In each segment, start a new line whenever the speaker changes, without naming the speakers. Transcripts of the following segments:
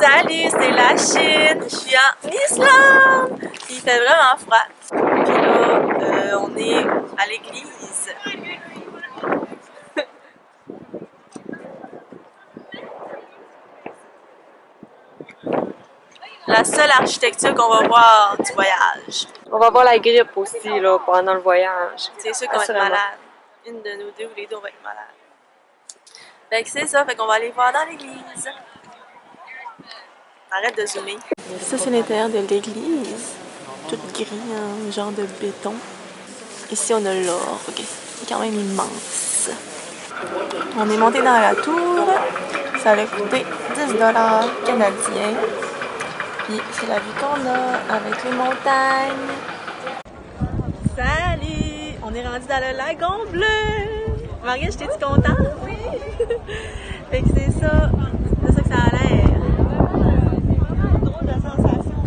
Salut, c'est la Chine. Je suis en Islande. Il fait vraiment froid. Puis là, on est à l'église. La seule architecture qu'on va voir du voyage.
On va voir la grippe aussi là, pendant le voyage.
C'est sûr qu'on va être malade. Une de nous deux ou les deux, on va être malade. Fait que c'est ça, fait qu'on va aller voir dans l'église. Arrête de zoomer. Ça, c'est l'intérieur de l'église. Tout gris, un genre de béton. Ici, on a l'orgue. C'est quand même immense. On est monté dans la tour. Ça a coûté 10 $ canadiens. Puis c'est la vue qu'on a avec les montagnes. Salut! On est rendu dans le lagon bleu! Mariette, j'étais-tu contente? Oui! Fait que c'est ça. C'est ça que ça a l'air. Drôle de sensation.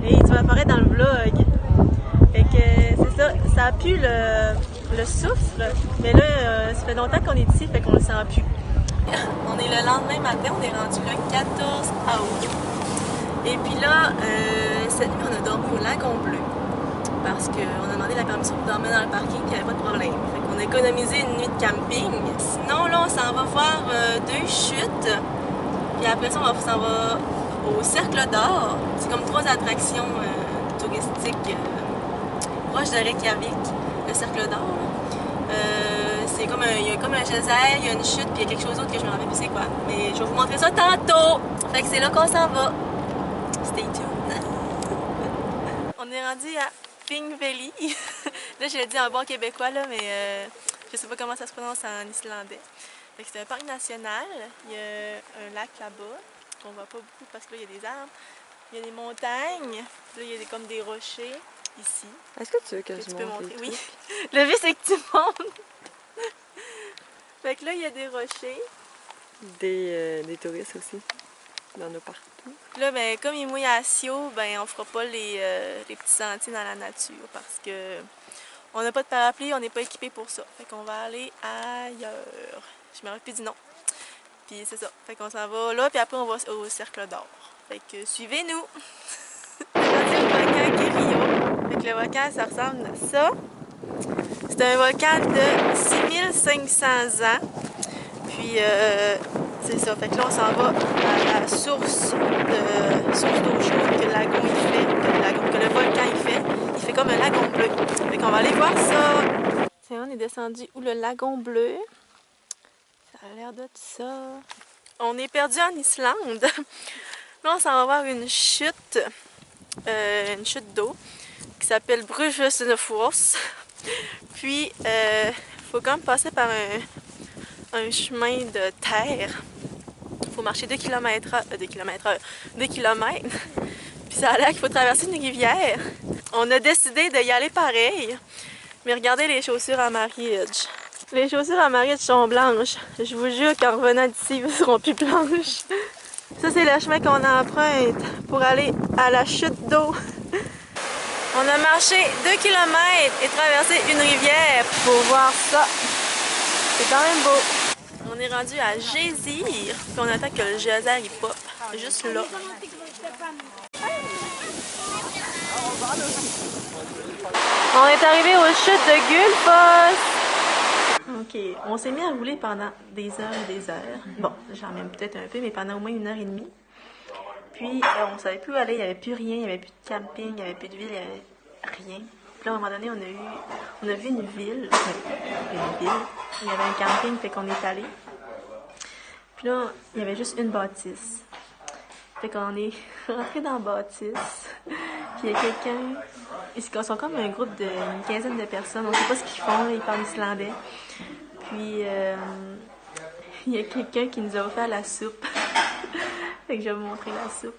Et tu vas apparaître dans le vlog. Fait que c'est ça. Ça pue le souffle. Mais là, ça fait longtemps qu'on est ici, fait qu'on le sent plus. On est le lendemain matin, on est rendu le 14 août. Et puis là, cette nuit, on a dormi au lagon bleu. Parce qu'on a demandé la permission pour dormir dans le parking, il n'y avait pas de problème. Fait qu'on a économisé une nuit de camping. Sinon, là, on s'en va voir 2 chutes. Puis après ça, on s'en va au Cercle d'Or. C'est comme 3 attractions touristiques proches de Reykjavik, le Cercle d'Or. C'est comme il y a comme un geyser, il y a une chute, puis il y a quelque chose d'autre que je me rappelle plus c'est quoi. Mais je vais vous montrer ça tantôt. Fait que c'est là qu'on s'en va. Stay tuned. On est rendu à Thingvelli. Là, je l'ai dit en bon québécois, là, mais je sais pas comment ça se prononce en islandais. C'est un parc national. Il y a un lac là-bas, qu'on voit pas beaucoup parce que là, il y a des arbres. Il y a des montagnes. Là, il y a comme des rochers ici.
Est-ce que tu veux que je
tu peux
montre
montrer?
les
Oui.
trucs?
Le but, c'est que tu montes. Fait que là, il y a des rochers.
Des touristes aussi. Il y en a partout.
Là, ben, comme il mouille à Sio, ben, on fera pas les petits sentiers dans la nature parce que on n'a pas de parapluie, on n'est pas équipé pour ça. Fait qu'on va aller ailleurs. Je me rappelle plus du nom. Puis c'est ça. Fait qu'on s'en va là, puis après on va au Cercle d'Or. Fait que suivez-nous! C'est le volcan Kerio. Fait que le volcan, ça ressemble à ça. C'est un volcan de 6500 ans. Puis c'est ça. Fait que là, on s'en va à la source d'eau chaude que le lagon il fait, que le volcan il fait. Il fait comme un lagon bleu. Fait qu'on va aller voir ça. Tiens, on est descendu où le lagon bleu. Ça a l'air de ça. On est perdu en Islande. Là, on s'en va voir une chute d'eau qui s'appelle Bruggesnefors. Puis, faut quand même passer par un chemin de terre. Il faut marcher 2 km. Puis ça a l'air qu'il faut traverser une rivière. On a décidé d'y aller pareil. Mais regardez les chaussures à Marriage. Les chaussures à Marriage sont blanches. Je vous jure qu'en revenant d'ici, elles seront plus blanches. Ça, c'est le chemin qu'on emprunte pour aller à la chute d'eau. On a marché 2 km et traversé une rivière pour voir ça. C'est quand même beau. On est rendu à Gésir, puis on attend que le geyser il pop. Juste là. On est arrivé aux chutes de Gullfoss. Ok, on s'est mis à rouler pendant des heures et des heures. Bon, j'en même peut-être un peu, mais pendant au moins 1h30. Puis, on savait plus où aller, il n'y avait plus rien, il n'y avait plus de camping, il n'y avait plus de ville, il n'y avait rien. Puis là, à un moment donné, on a vu une ville. Il y avait un camping, fait qu'on est allé. Puis là, il y avait juste une bâtisse. Fait qu'on est rentré dans la bâtisse. Puis il y a quelqu'un. Ils sont comme un groupe d'une quinzaine de personnes. On ne sait pas ce qu'ils font, là, ils parlent islandais. Puis il y a quelqu'un qui nous a offert la soupe. Fait que je vais vous montrer la soupe.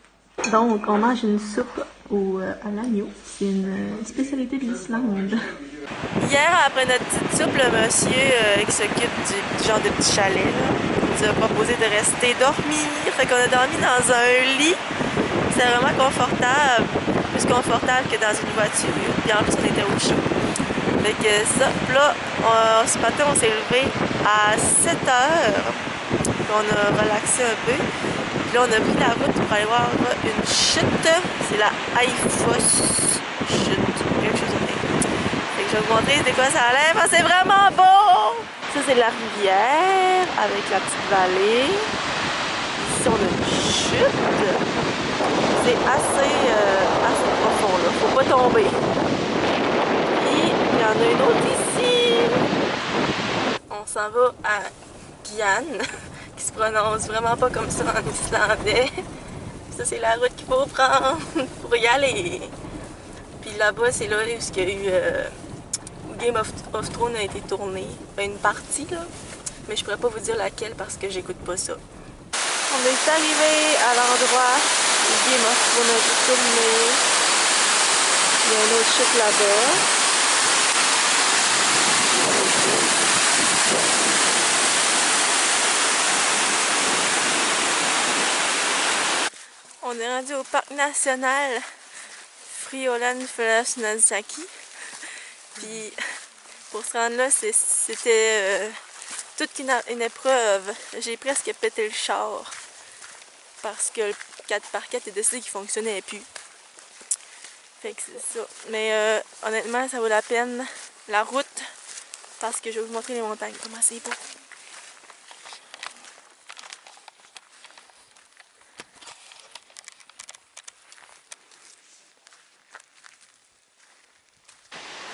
Donc, on mange une soupe à l'agneau. C'est une spécialité de l'Islande. Hier, après notre petite soupe, le monsieur qui s'occupe du genre de petit chalet, là, nous a proposé de rester dormir. Fait qu'on a dormi dans un lit. C'est vraiment confortable. Plus confortable que dans une voiture. Puis en plus, on était au chaud. Fait que ça, puis là, ce matin, on s'est levé à 7 h. Puis on a relaxé un peu. Puis là, on a pris la route pour aller voir une chute. C'est la Haïfos chute, quelque chose de même. Fait que je vais vous montrer de quoi ça a l'air, parce que c'est vraiment beau! Ça, c'est la rivière avec la petite vallée. Ici, on a une chute. C'est assez profond, là. Faut pas tomber. Puis, il y en a une autre ici. On s'en va à Gyan, qui se prononce vraiment pas comme ça en islandais. Ça, c'est la route qu'il faut prendre pour y aller. Puis là-bas, c'est là où il y a eu où Game of Thrones a été tourné. Une partie, là. Mais je pourrais pas vous dire laquelle parce que j'écoute pas ça. On est arrivé à l'endroit où Game of Thrones a été tourné. Il y a une autre chute là-bas. On est rendu au parc national Friolan-Fellsnäsjaki. Puis pour se rendre là, c'était toute une épreuve. J'ai presque pété le char parce que le 4x4 est décidé qu'il fonctionnait plus. Fait que c'est ça. Mais honnêtement, ça vaut la peine la route parce que je vais vous montrer les montagnes. Comment c'est beau.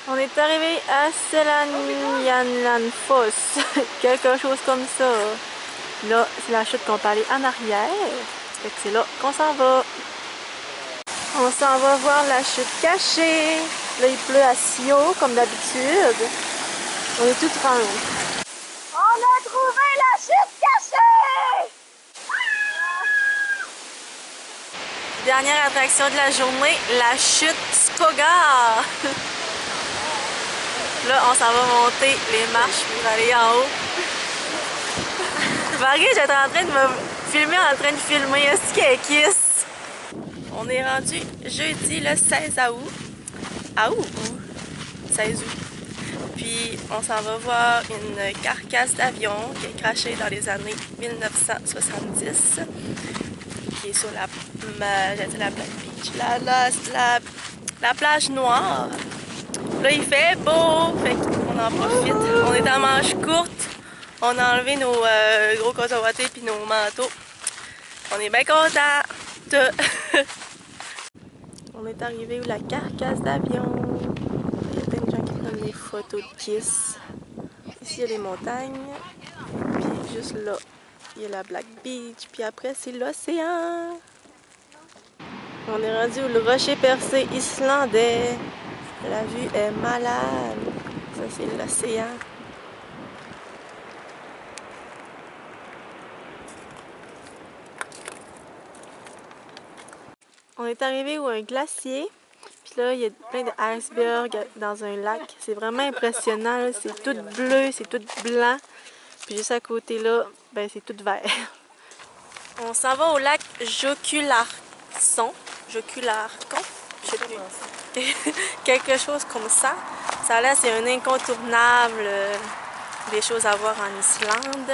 On est arrivé à Selanjanlanfoss, quelque chose comme ça. Là, c'est la chute qu'on peut aller en arrière. Fait que c'est là qu'on s'en va. On s'en va voir la chute cachée. Là, il pleut à si haut, comme d'habitude. On est tout tremblés. On a trouvé la chute cachée! Dernière attraction de la journée, la chute Skogar. Là, on s'en va monter les marches pour aller en haut. Marie, j'étais en train de me filmer en train de filmer. Est-ce qu'il y a un kiss? On est rendu jeudi le 16 août. 16 août. Puis, on s'en va voir une carcasse d'avion qui a crashé dans les années 1970. Qui est sur la Black Beach. La plage noire. Là, il fait beau, fait qu'on en profite. On est en manche courte. On a enlevé nos gros coton wattés puis nos manteaux. On est bien contents. On est arrivé où la carcasse d'avion. Il y a plein de gens qui prennent des photos de kiss. Ici, il y a les montagnes. Puis juste là, il y a la Black Beach. Puis après, c'est l'océan. On est rendu où le rocher percé islandais. La vue est malade. Ça, c'est l'océan. On est arrivé où un glacier. Puis là, il y a plein d'icebergs dans un lac. C'est vraiment impressionnant. C'est tout bleu, c'est tout blanc. Puis juste à côté là, ben c'est tout vert. On s'en va au lac Jökulárkon. Jökulárkon? Je sais plus. Quelque chose comme ça. Ça là, c'est un incontournable des choses à voir en Islande.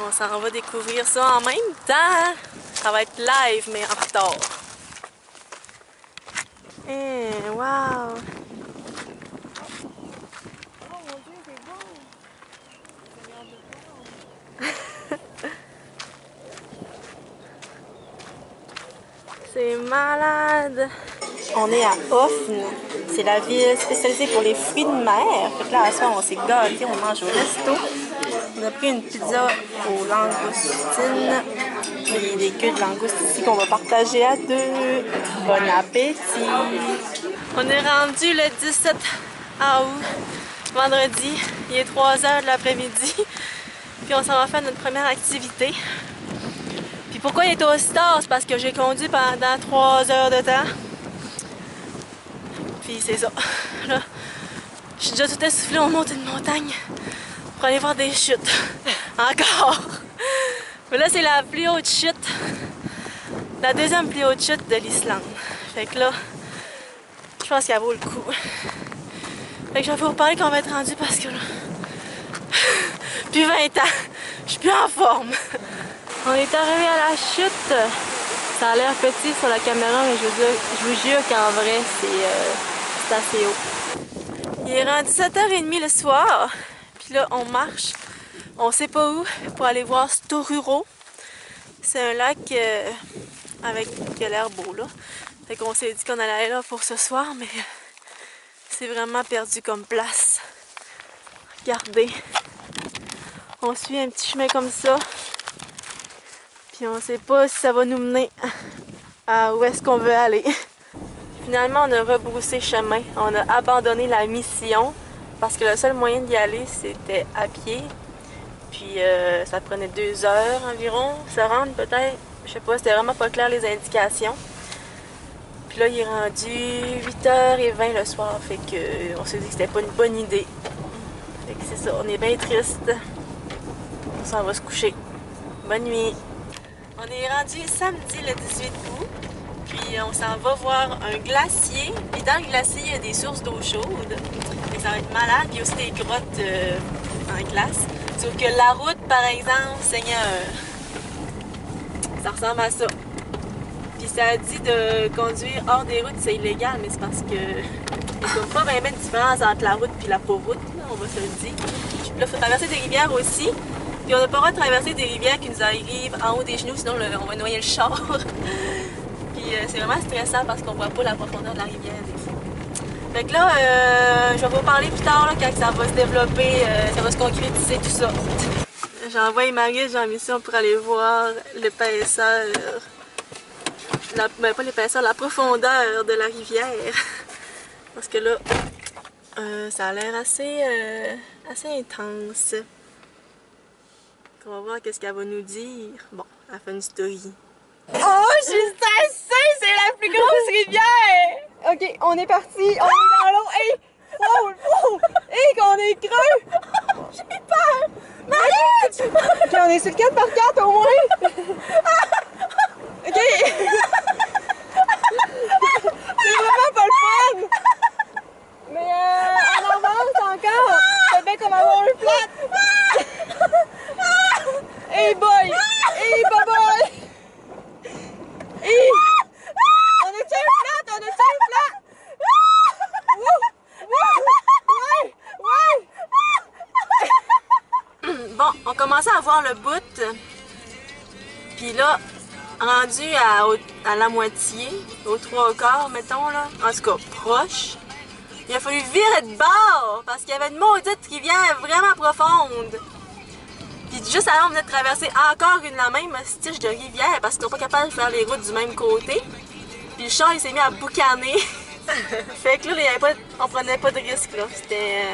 On s'en va découvrir ça en même temps. Ça va être live, mais en retard. Wow! Oh mon Dieu, c'est beau! C'est malade! On est à Ofn. C'est la ville spécialisée pour les fruits de mer. Fait que là, à soir, on s'est gâtés, on mange au resto. On a pris une pizza aux langoustines. Il y a des queues de langoustes ici qu'on va partager à deux. Bon appétit! On est rendu le 17 août, vendredi. Il est 3h de l'après-midi. Puis on s'en va faire notre première activité. Puis pourquoi il est aussi tard? C'est parce que j'ai conduit pendant 3 heures de temps. Puis c'est ça. Là, je suis déjà tout essoufflée, on monte une montagne pour aller voir des chutes. Encore! Mais là, c'est la plus haute chute. La deuxième plus haute chute de l'Islande. Fait que là, je pense qu'elle vaut le coup. Fait que je vais vous parler qu'on va être rendu parce que là, depuis 20 ans, je suis plus en forme. On est arrivé à la chute. Ça a l'air petit sur la caméra, mais je vous jure qu'en vrai, c'est assez haut. Il est rendu 7h30 le soir. Puis là, on marche. On sait pas où pour aller voir Storuro. C'est un lac qui a l'air beau, là. Fait qu'on s'est dit qu'on allait aller là pour ce soir, mais c'est vraiment perdu comme place. Regardez. On suit un petit chemin comme ça. Puis on sait pas si ça va nous mener à où est-ce qu'on veut aller. Finalement, on a rebroussé chemin. On a abandonné la mission parce que le seul moyen d'y aller, c'était à pied. Puis ça prenait 2 heures environ, ça rendre peut-être. Je sais pas, c'était vraiment pas clair les indications. Puis là, il est rendu 8h20 le soir, fait que on s'est dit que c'était pas une bonne idée. Fait que c'est ça, on est bien triste. On s'en va se coucher. Bonne nuit. On est rendu samedi le 18 août, puis on s'en va voir un glacier. Puis dans le glacier, il y a des sources d'eau chaude. Fait que ça va être malade, puis il y a aussi des grottes en glace. Sauf que la route, par exemple, Seigneur, ça ressemble à ça. Puis ça a dit de conduire hors des routes, c'est illégal, mais c'est parce que il n'y a pas vraiment de différence entre la route et la pauvre route, là, on va se le dire. Puis là, il faut traverser des rivières aussi. Puis on n'a pas le droit de traverser des rivières qui nous arrivent en haut des genoux, sinon on va noyer le char. Puis c'est vraiment stressant parce qu'on voit pas la profondeur de la rivière des fois. Fait que là, je vais vous parler plus tard, là, quand ça va se développer, ça va se concrétiser tout ça. J'envoie Marius en mission pour aller voir l'épaisseur, pas l'épaisseur, la profondeur de la rivière. Parce que là, ça a l'air assez intense. On va voir qu'est-ce qu'elle va nous dire. Bon, elle fait une story.
Oh, je suis stressée! C'est la plus grosse rivière! Ok, on est parti, on est dans l'eau. Hey! Wow! Wow! Hey, qu'on est creux! J'ai peur! Marie! Ok, on est sur le 4x4 au moins! Ok! C'est vraiment pas le fun! Mais on avance encore! C'est bien comme avoir un flat! Hey boy! Hey boy! Hey! On a-tu un flat? On a-tu un flat? Wouh! Wouh! Ouais! Ouais!
Bon, on commençait à voir le bout. Puis là, rendu à la moitié, aux 3/4, mettons, là, en tout cas, proche, il a fallu virer de bord parce qu'il y avait une maudite rivière vraiment profonde. Puis juste avant, on venait de traverser encore la même tige de rivière parce qu'ils sont pas capables de faire les routes du même côté. Puis le char, il s'est mis à boucaner. Fait que là, on prenait pas de risque, là. C'était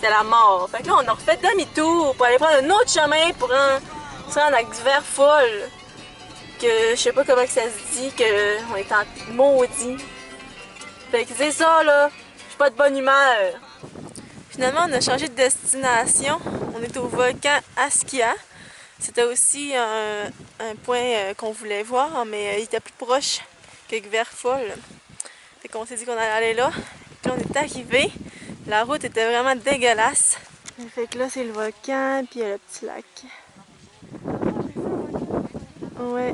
la mort. Fait que là, on a refait demi-tour pour aller prendre un autre chemin pour se rendre à Gverfoll. Que je sais pas comment que ça se dit, qu'on est en maudit. Fait que c'est ça, là. Je suis pas de bonne humeur. Finalement, on a changé de destination. On est au volcan Askia. C'était aussi un point qu'on voulait voir, mais il était plus proche que Gverfoll. Fait qu'on s'est dit qu'on allait aller là. Puis là, on est arrivé. La route était vraiment dégueulasse. Fait que là, c'est le volcan, puis il y a le petit lac. Ouais.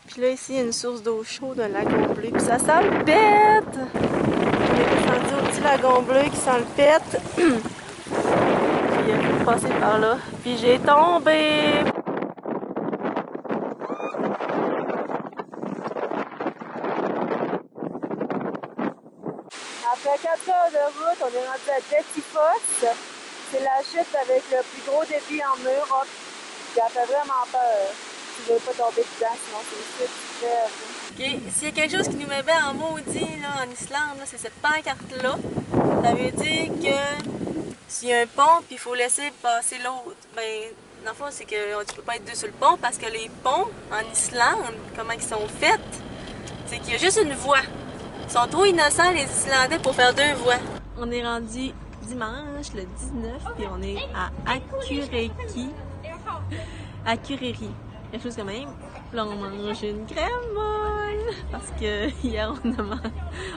Puis là, ici, il y a une source d'eau chaude, un lagon bleu. Puis ça sent le pète! On est descendu au petit lagon bleu qui sent le pète. Puis il faut passer par là. Puis j'ai tombé!
Après 4 heures de route, on est rendu à Dettifoss. C'est la chute avec le plus gros débit en Europe. Puis elle fait vraiment peur. Tu veux pas tomber dedans, sinon c'est une chute très...
Ok, s'il y a quelque chose qui nous met bien en maudit là, en Islande, c'est cette pancarte-là. Ça veut dire que s'il y a un pont puis il faut laisser passer l'autre, ben dans le fond c'est que tu peux pas être deux sur le pont parce que les ponts en Islande, comment ils sont faits, c'est qu'il y a juste une voie. Ils sont trop innocents les Islandais pour faire 2 voies. On est rendu dimanche le 19 puis on est à Akureyri. Akureyri. Quelque chose comme même. Là on mange une crème molle parce que hier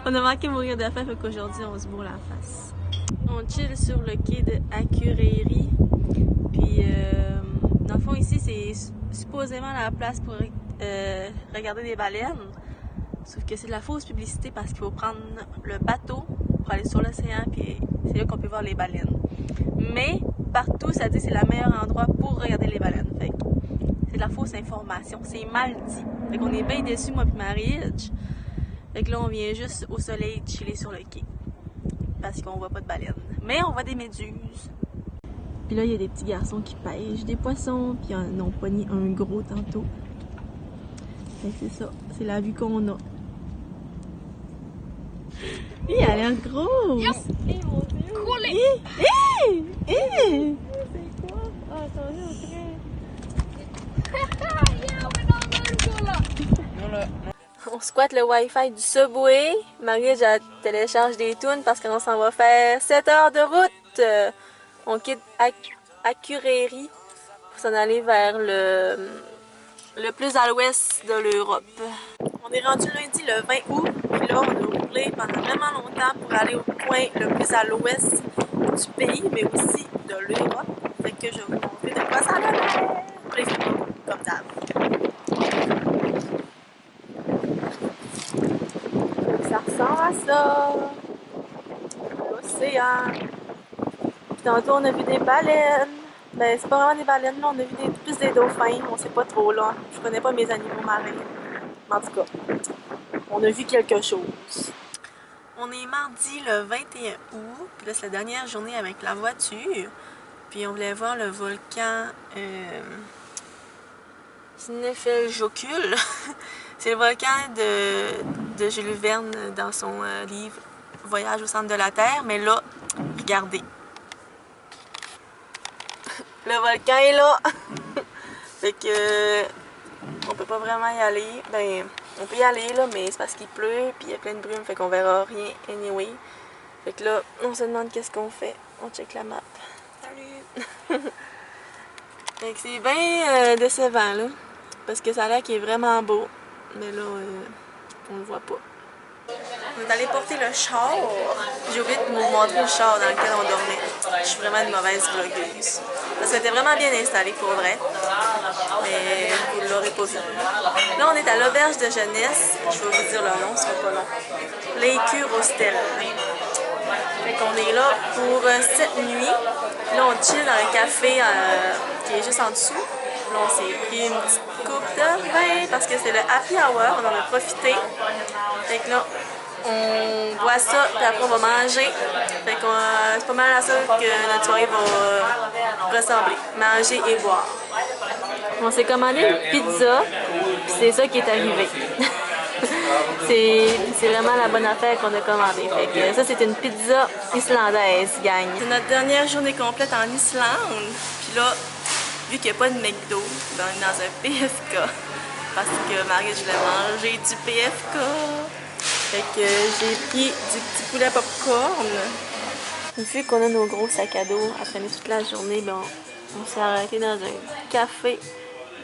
on a manqué mourir de faim, fait qu'aujourd'hui on se bourre la face. On chill sur le quai de Akureyri. Puis dans le fond fond, ici, c'est supposément la place pour regarder des baleines. Sauf que c'est de la fausse publicité parce qu'il faut prendre le bateau pour aller sur l'océan, puis c'est là qu'on peut voir les baleines. Mais partout, ça dit que c'est le meilleur endroit pour regarder les baleines. Fait que c'est de la fausse information. C'est mal dit. Fait qu'on est bien déçus, moi et Marie-Edge. Fait que là, on vient juste au soleil chiller sur le quai. Parce qu'on voit pas de baleines. Mais on voit des méduses. Puis là, il y a des petits garçons qui pêchent des poissons, puis on a pogné un gros tantôt. Fait que c'est ça. C'est la vue qu'on a. Hi, elle a l'air grosse!
Hé, mon Dieu!
Hé! Hé! Hé!
C'est quoi? Ah, attendez, on dirait...
On squatte le Wi-Fi du Subway. Marie-Edge télécharge des tunes parce qu'on s'en va faire 7 heures de route. On quitte Akureyri pour s'en aller vers le plus à l'ouest de l'Europe. On est rendu lundi le 20 août, puis là on a roulé pendant vraiment longtemps pour aller au coin le plus à l'ouest du pays, mais aussi de l'Europe. Fait que je vais vous montrer de quoi ça a l'air. Les photos, comme d'hab. Ça ressemble à ça. L'océan. Puis tantôt on a vu des baleines. Ben c'est pas vraiment des baleines, là, on a vu plus des dauphins, on sait pas trop là. Je connais pas mes animaux marins. Mais en tout cas, on a vu quelque chose. On est mardi le 21 août, puis là c'est la dernière journée avec la voiture. Puis on voulait voir le volcan Snæfellsjökull. C'est le volcan de Jules Verne dans son livre Voyage au centre de la Terre, mais là, regardez. Le volcan est là! Fait que on peut pas vraiment y aller. Ben, on peut y aller là, mais c'est parce qu'il pleut, puis il y a plein de brume, fait qu'on verra rien anyway. Fait que là, on se demande qu'est-ce qu'on fait. On check la map. Salut! Fait que c'est bien décevant là, parce que ça a l'air qu'il est vraiment beau, mais là, on le voit pas. On est allé porter le char. J'ai oublié de vous montrer le char dans lequel on dormait. Je suis vraiment une mauvaise vlogueuse. Parce que c'était vraiment bien installé pour vrai. Mais vous ne l'aurez pas vu. Là, on est à l'auberge de jeunesse. Je vais vous dire le nom, ce sera pas long. L'Écure Hostel. Fait qu'on est là pour 7 nuits. Là, on chill dans un café qui est juste en dessous. Là, on s'est pris une petite coupe de vin parce que c'est le happy hour. On en a profité. Fait que là, on boit ça, puis après on va manger. Fait que c'est pas mal à ça que notre soirée va ressembler. Manger et boire. On s'est commandé une pizza, puis c'est ça qui est arrivé. C'est vraiment la bonne affaire qu'on a commandée. Fait que ça, c'est une pizza islandaise, gang. C'est notre dernière journée complète en Islande. Puis là, vu qu'il n'y a pas de McDo, ben on est dans un PFK. Parce que Marie, je voulais manger du PFK. Fait que j'ai pris du petit poulet popcorn. Vu qu'on a nos gros sacs à dos à traîner toute la journée, ben on s'est arrêté dans un café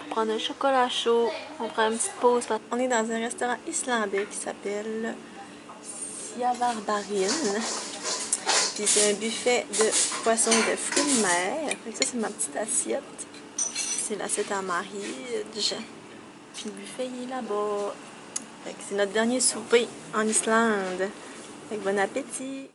pour prendre un chocolat chaud. On prend une petite pause. On est dans un restaurant islandais qui s'appelle Sjavarbarin. Puis c'est un buffet de poissons et de fruits de mer. Fait que ça, c'est ma petite assiette. C'est l'assiette à Marie-Edge. Puis le buffet, il est là-bas. C'est notre dernier souper en Islande. Fait que bon appétit!